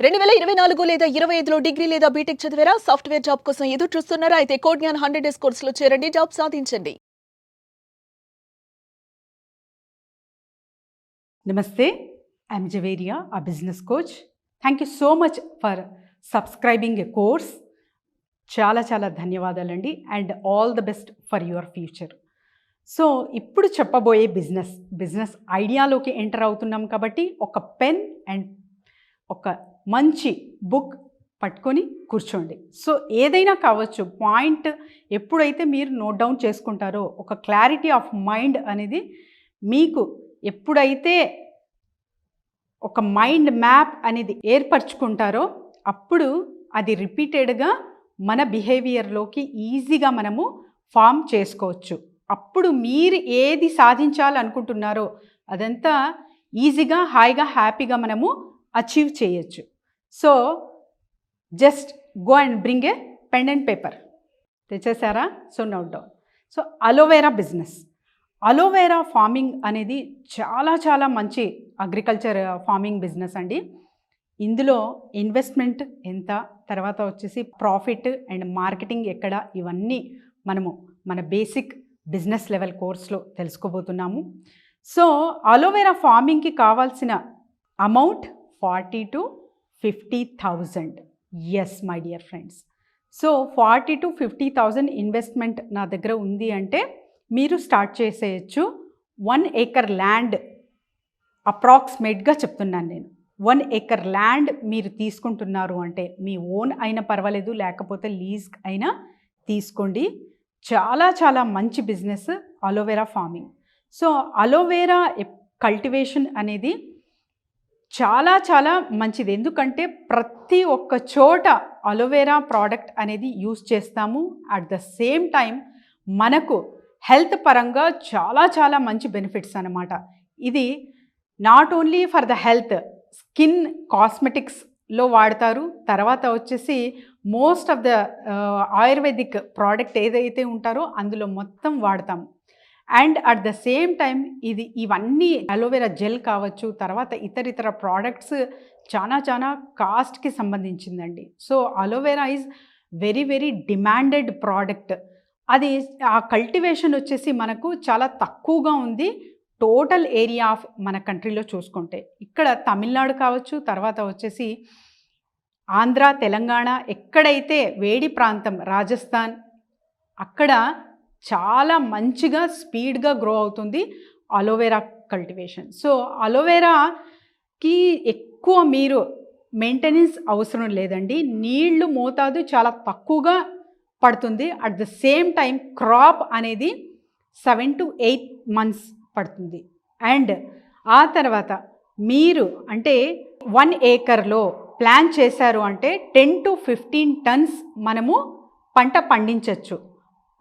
2024 లేదా 25లో డిగ్రీ లేదా బీటెక్ చదివారా? సాఫ్ట్‌వేర్ జాబ్ కోసం ఎదురు చూస్తున్నారా? అయితే కోడ్ జ్ఞాన్ 100 డేస్ కోర్సులో చేరండి. జాబ్ సాధించండి. Namaste, I'm Javeria, a business coach. Thank you so much for subscribing a course. చాలా చాలా ధన్యవాదాలండి and all the best for your future. So ఇప్పుడు చెప్పబోయే బిజినెస్ ఐడియాలోకి ఎంటర్ అవుతున్నాం కాబట్టి ఒక పెన్ అండ్ ఒక మంచి బుక్ పట్టుకొని కూర్చోండి. సో ఏదైనా కావచ్చు, పాయింట్ ఎప్పుడైతే మీరు నోట్ డౌన్ చేసుకుంటారో ఒక క్లారిటీ ఆఫ్ మైండ్ అనేది మీకు ఎప్పుడైతే ఒక మైండ్ మ్యాప్ అనేది ఏర్పరచుకుంటారో అప్పుడు అది రిపీటెడ్గా మన బిహేవియర్లోకి ఈజీగా మనము ఫామ్ చేసుకోవచ్చు. అప్పుడు మీరు ఏది సాధించాలనుకుంటున్నారో అదంతా ఈజీగా హాయిగా హ్యాపీగా మనము అచీవ్ చేయొచ్చు. So just go and bring a pen and paper. తెచ్చేసారా? So note down. So aloe vera business, aloe vera farming అనేది చాలా చాలా మంచి అగ్రికల్చర్ ఫార్మింగ్ బిజినెస్ అండి. ఇందులో ఇన్వెస్ట్మెంట్ ఎంత, తర్వాత వచ్చేసి ప్రాఫిట్ అండ్ మార్కెటింగ్ ఎక్కడ, ఇవన్నీ మనము మన బేసిక్ బిజినెస్ లెవెల్ కోర్స్లో తెలుసుకోబోతున్నాము. సో అలోవెరా ఫార్మింగ్కి కావాల్సిన amount 40,000 to 50,000. Yes my dear friends. So 40,000 to 50,000 investment నా దగ్గర ఉంది అంటే మీరు స్టార్ట్ చేసేయచ్చు. 1 acre ల్యాండ్ అప్రాక్సిమేట్గా చెప్తున్నాను నేను. 1 acre ల్యాండ్ మీరు తీసుకుంటున్నారు అంటే మీ ఓన్ అయినా పర్వాలేదు, లేకపోతే లీజ్ అయినా తీసుకోండి. చాలా చాలా మంచి business aloe vera farming. So aloe vera cultivation అనేది చాలా చాలా మంచిది. ఎందుకంటే ప్రతి ఒక్క చోట అలోవెరా ప్రోడక్ట్ అనేది యూస్ చేస్తాము. అట్ ద సేమ్ టైం మనకు హెల్త్ పరంగా చాలా చాలా మంచి బెనిఫిట్స్ అన్నమాట. ఇది not only for the health, skin కాస్మెటిక్స్లో వాడతారు. తర్వాత వచ్చేసి most of the ayurvedic product ఏదైతే ఉంటారో అందులో మొత్తం వాడతాము. And at the same time ఇవన్నీ అలోవెరా జెల్ కావచ్చు, తర్వాత ఇతర ప్రోడక్ట్స్ చాలా చాలా కాస్ట్కి సంబంధించిందండి. So aloe vera is very very demanded product. అది ఆ కల్టివేషన్ వచ్చేసి మనకు చాలా తక్కువగా ఉంది టోటల్ ఏరియా ఆఫ్ మన కంట్రీలో చూసుకుంటే. ఇక్కడ తమిళనాడు కావచ్చు, తర్వాత వచ్చేసి ఆంధ్ర, తెలంగాణ, ఎక్కడైతే వేడి ప్రాంతం, రాజస్థాన్, అక్కడ చాలా మంచిగా స్పీడ్గా గ్రో అవుతుంది అలోవెరా కల్టివేషన్. సో అలోవెరాకి ఎక్కువ మీరు మెయింటెనెన్స్ అవసరం లేదండి. నీళ్లు మోతాదు చాలా తక్కువగా పడుతుంది. At the same time crop అనేది 7 to 8 months పడుతుంది. అండ్ ఆ తర్వాత మీరు అంటే 1 acreలో ప్లాన్ చేశారు అంటే 10 to 15 tons మనము పంట పండించవచ్చు.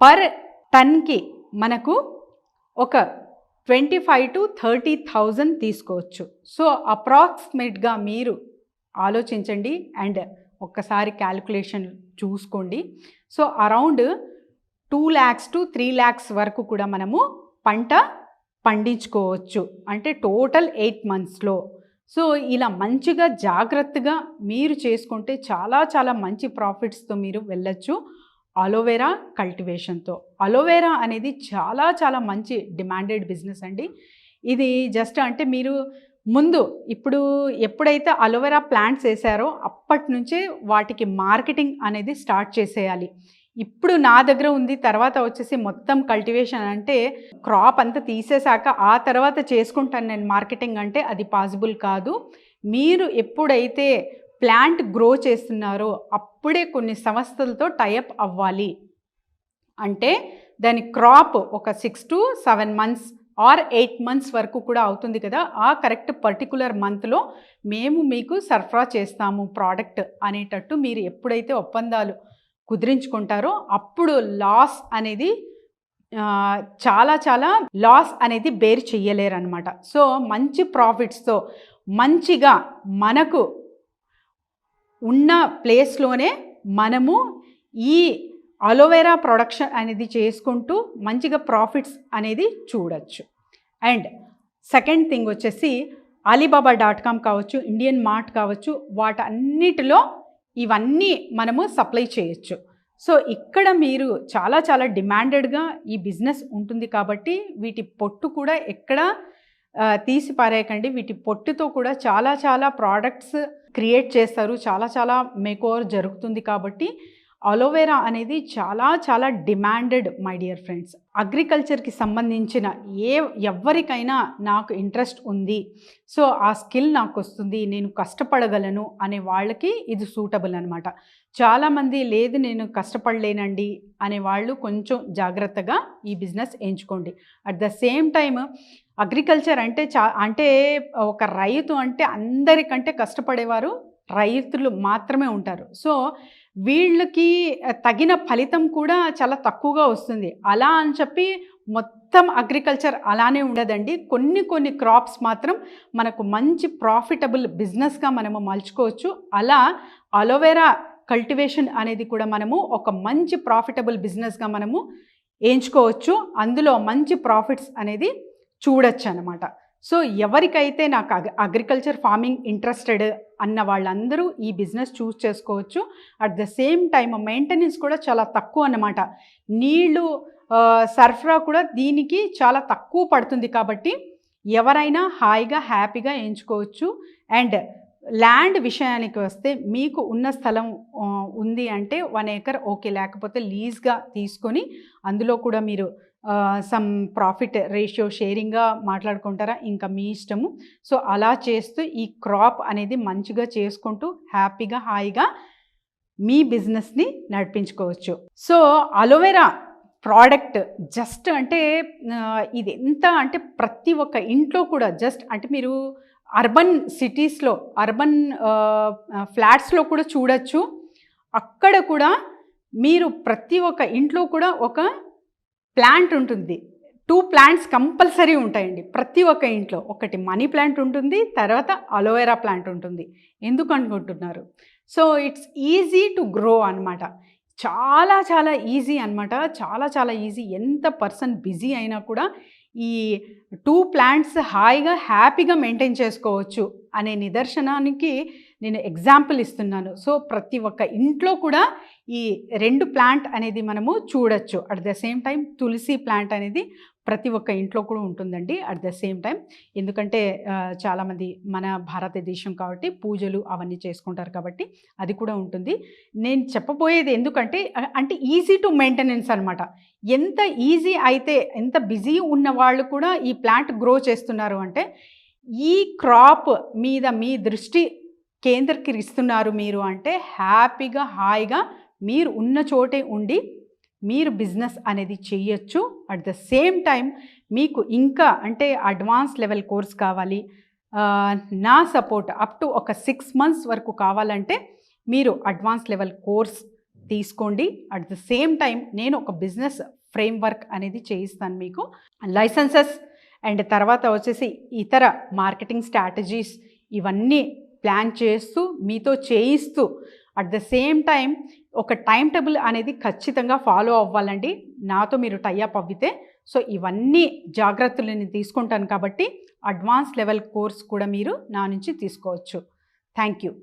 పర్ టన్కి మనకు ఒక 25,000 to 30,000 తీసుకోవచ్చు. సో అప్రాక్సిమేట్గా మీరు ఆలోచించండి అండ్ ఒక్కసారి క్యాలిక్యులేషన్ చూసుకోండి. So around 2 lakhs to 3 lakhs వరకు కూడా మనము పంట పండించుకోవచ్చు, అంటే టోటల్ 8 monthsలో. సో ఇలా మంచిగా జాగ్రత్తగా మీరు చేసుకుంటే చాలా చాలా మంచి ప్రాఫిట్స్తో మీరు వెళ్ళచ్చు అలోవెరా కల్టివేషన్తో. అలోవెరా అనేది చాలా చాలా మంచి డిమాండెడ్ బిజినెస్ అండి. ఇది జస్ట్ అంటే మీరు ముందు ఇప్పుడు ఎప్పుడైతే అలోవెరా ప్లాంట్స్ వేసారో అప్పటి నుంచే వాటికి మార్కెటింగ్ అనేది స్టార్ట్ చేసేయాలి. ఇప్పుడు నా దగ్గర ఉంది, తర్వాత వచ్చేసి మొత్తం కల్టివేషన్ అంటే క్రాప్ అంతా తీసేశాక ఆ తర్వాత చేసుకుంటాను నేను మార్కెటింగ్ అంటే అది పాసిబుల్ కాదు. మీరు ఎప్పుడైతే ప్లాంట్ గ్రో చేస్తున్నారో అప్పుడే కొన్ని సంస్థలతో టైఅప్ అవ్వాలి. అంటే దాని క్రాప్ ఒక 6 to 7 months ఆర్ 8 months వరకు కూడా అవుతుంది కదా, ఆ కరెక్ట్ పర్టికులర్ మంత్లో మేము మీకు సరఫరా చేస్తాము ప్రోడక్ట్ అనేటట్టు మీరు ఎప్పుడైతే ఒప్పందాలు కుదిరించుకుంటారో అప్పుడు లాస్ అనేది చాలా చాలా లాస్ అనేది బేర్ చెయ్యలేరు అనమాట. సో మంచి ప్రాఫిట్స్తో మంచిగా మనకు ఉన్న ప్లేస్లోనే మనము ఈ అలోవెరా ప్రొడక్షన్ అనేది చేసుకుంటూ మంచిగా ప్రాఫిట్స్ అనేది చూడొచ్చు. అండ్ సెకండ్ థింగ్ వచ్చేసి alibaba.com కావచ్చు, ఇండియన్ మార్ట్ కావచ్చు, వాటన్నిటిలో ఇవన్నీ మనము సప్లై చేయొచ్చు. సో ఇక్కడ మీరు చాలా చాలా డిమాండెడ్గా ఈ బిజినెస్ ఉంటుంది కాబట్టి వీటి పొట్టు కూడా ఎక్కడ తీసి పారేయకండి. వీటి పొట్టుతో కూడా చాలా చాలా ప్రోడక్ట్స్ క్రియేట్ చేస్తారు, చాలా చాలా మేకోవర్ జరుగుతుంది. కాబట్టి అలోవెరా అనేది చాలా చాలా డిమాండెడ్ మై డియర్ ఫ్రెండ్స్. అగ్రికల్చర్కి సంబంధించిన ఎవరికైనా నాకు ఇంట్రెస్ట్ ఉంది, సో ఆ స్కిల్ నాకు వస్తుంది, నేను కష్టపడగలను అనే వాళ్ళకి ఇది సూటబుల్ అనమాట. చాలామంది లేదు నేను కష్టపడలేనండి అనే వాళ్ళు కొంచెం జాగ్రత్తగా ఈ బిజినెస్ ఎంచుకోండి. At the same time agriculture అంటే ఒక రైతు అంటే అందరికంటే కష్టపడేవారు రైతులు మాత్రమే ఉంటారు. సో వీళ్ళకి తగిన ఫలితం కూడా చాలా తక్కువగా వస్తుంది. అలా అని చెప్పి మొత్తం అగ్రికల్చర్ అలానే ఉండదండి. కొన్ని క్రాప్స్ మాత్రం మనకు మంచి ప్రాఫిటబుల్ బిజినెస్గా మనము మలుచుకోవచ్చు. అలా అలోవెరా కల్టివేషన్ అనేది కూడా మనము ఒక మంచి ప్రాఫిటబుల్ బిజినెస్గా మనము ఎంచుకోవచ్చు. అందులో మంచి ప్రాఫిట్స్ అనేది చూడొచ్చు అన్నమాట. సో ఎవరికైతే నాకు అగ్రికల్చర్ ఫార్మింగ్ ఇంట్రెస్టెడ్ అన్న వాళ్ళందరూ ఈ బిజినెస్ చూస్ చేసుకోవచ్చు. At the same time maintenance కూడా చాలా తక్కువ అన్నమాట. నీళ్ళు సరఫరా కూడా దీనికి చాలా తక్కువ పడుతుంది. కాబట్టి ఎవరైనా హాయిగా హ్యాపీగా ఎంచుకోవచ్చు. అండ్ ల్యాండ్ విషయానికి వస్తే మీకు ఉన్న స్థలం ఉంది అంటే 1 acre ఓకే, లేకపోతే లీజ్గా తీసుకొని అందులో కూడా మీరు సమ్ ప్రాఫిట్ రేషియో షేరింగ్గా మాట్లాడుకుంటారా, ఇంకా మీ ఇష్టము. సో అలా చేస్తూ ఈ క్రాప్ అనేది మంచిగా చేసుకుంటూ హ్యాపీగా హాయిగా మీ బిజినెస్ని నడిపించుకోవచ్చు. సో అలోవెరా ప్రోడక్ట్ జస్ట్ అంటే ఇది ఎంత అంటే ప్రతి ఒక్క ఇంట్లో కూడా జస్ట్ అంటే మీరు అర్బన్ సిటీస్లో అర్బన్ ఫ్లాట్స్లో కూడా చూడొచ్చు. అక్కడ కూడా మీరు ప్రతి ఒక్క ఇంట్లో కూడా ఒక ప్లాంట్ ఉంటుంది. 2 plants కంపల్సరీ ఉంటాయండి ప్రతి ఒక్క ఇంట్లో. ఒకటి మనీ ప్లాంట్ ఉంటుంది, తర్వాత అలోవెరా ప్లాంట్ ఉంటుంది. ఎందుకు అనుకుంటున్నారు? So it's easy to grow అనమాట. చాలా చాలా ఈజీ అనమాట. చాలా చాలా ఈజీ. ఎంత పర్సన్ బిజీ అయినా కూడా ఈ 2 plants హాయిగా హ్యాపీగా మెయింటైన్ చేసుకోవచ్చు అనే నిదర్శనానికి నేను ఎగ్జాంపుల్ ఇస్తున్నాను. సో ప్రతి ఒక్క ఇంట్లో కూడా ఈ 2 ప్లాంట్ అనేది మనము చూడొచ్చు. At the same time tulsi plant అనేది ప్రతి ఒక్క ఇంట్లో కూడా ఉంటుందండి అట్ ద సేమ్ టైం. ఎందుకంటే చాలామంది మన భారతదేశం కాబట్టి పూజలు అవన్నీ చేసుకుంటారు కాబట్టి అది కూడా ఉంటుంది. నేను చెప్పబోయేది ఎందుకంటే అంటే ఈజీ టు మెయింటెనెన్స్ అనమాట. ఎంత ఈజీ అయితే ఎంత బిజీ ఉన్న వాళ్ళు కూడా ఈ ప్లాంట్ గ్రో చేస్తున్నారు అంటే ఈ క్రాప్ మీద మీ దృష్టి కేంద్రీకరిస్తున్నారు మీరు అంటే హ్యాపీగా హాయిగా మీరు ఉన్న చోటే ఉండి మీరు బిజినెస్ అనేది చేయొచ్చు. అట్ ద సేమ్ టైం మీకు ఇంకా అంటే అడ్వాన్స్ లెవెల్ కోర్స్ కావాలి, నా సపోర్ట్ అప్ టు ఒక 6 months వరకు కావాలంటే మీరు అడ్వాన్స్ లెవెల్ కోర్స్ తీసుకోండి. అట్ ద సేమ్ టైం నేను ఒక బిజినెస్ ఫ్రేమ్వర్క్ అనేది చేయిస్తాను మీకు. లైసెన్సెస్ అండ్ తర్వాత వచ్చేసి ఇతర మార్కెటింగ్ స్ట్రాటజీస్ ఇవన్నీ ప్లాన్ చేస్తూ మీతో చేయిస్తూ అట్ ద సేమ్ టైం ఒక టైం టేబుల్ అనేది ఖచ్చితంగా ఫాలో అవ్వాలండి నాతో మీరు టైఅప్ అవ్వితే. సో ఇవన్నీ జాగ్రత్తలు నేను తీసుకుంటాను కాబట్టి అడ్వాన్స్ లెవెల్ కోర్స్ కూడా మీరు నా నుంచి తీసుకోవచ్చు. Thank you.